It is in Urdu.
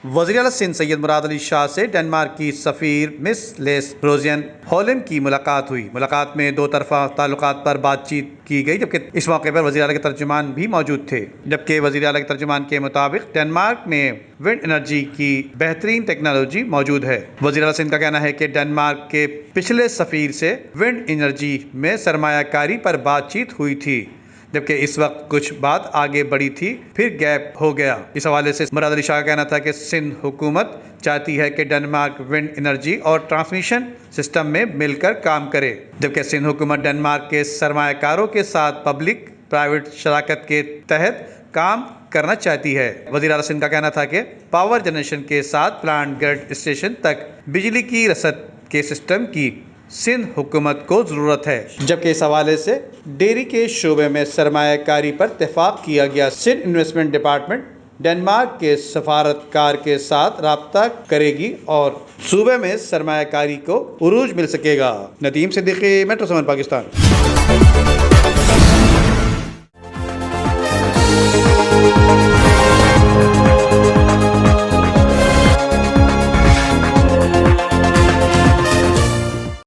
وزیر اعلیٰ سندھ سید مراد علی شاہ سے ڈنمارک کی سفیر مس لیس روزین ہولن کی ملاقات ہوئی۔ ملاقات میں دو طرفہ تعلقات پر بات چیت کی گئی، جبکہ اس موقع پر وزیر اعلیٰ کے ترجمان بھی موجود تھے۔ جبکہ وزیر اعلیٰ کے ترجمان کے مطابق ڈنمارک میں ونڈ انرجی کی بہترین ٹیکنالوجی موجود ہے۔ وزیر اعلیٰ سندھ کا کہنا ہے کہ ڈنمارک کے پچھلے سفیر سے ونڈ انرجی میں سرمایہ کاری پر بات چیت ہوئی تھی، جبکہ اس وقت کچھ بات آگے بڑھی تھی پھر گیپ ہو گیا۔ اس حوالے سے مراد علی شاہ کا کہنا تھا کہ سندھ حکومت چاہتی ہے کہ ڈنمارک ونڈ انرجی اور ٹرانسمیشن سسٹم میں مل کر کام کرے، جبکہ سندھ حکومت ڈنمارک کے سرمایہ کاروں کے ساتھ پبلک پرائیویٹ شراکت کے تحت کام کرنا چاہتی ہے۔ وزیر اعلیٰ سندھ کا کہنا تھا کہ پاور جنریشن کے ساتھ پلانٹ گرڈ اسٹیشن تک بجلی کی رسد کے سسٹم کی سندھ حکومت کو ضرورت ہے، جبکہ اس حوالے سے ڈیری کے شعبے میں سرمایہ کاری پر اتفاق کیا گیا۔ سندھ انویسٹمنٹ ڈپارٹمنٹ ڈنمارک کے سفارتکار کے ساتھ رابطہ کرے گی اور صوبے میں سرمایہ کاری کو عروج مل سکے گا۔ ندیم صدیقی، میٹرو 7 پاکستان۔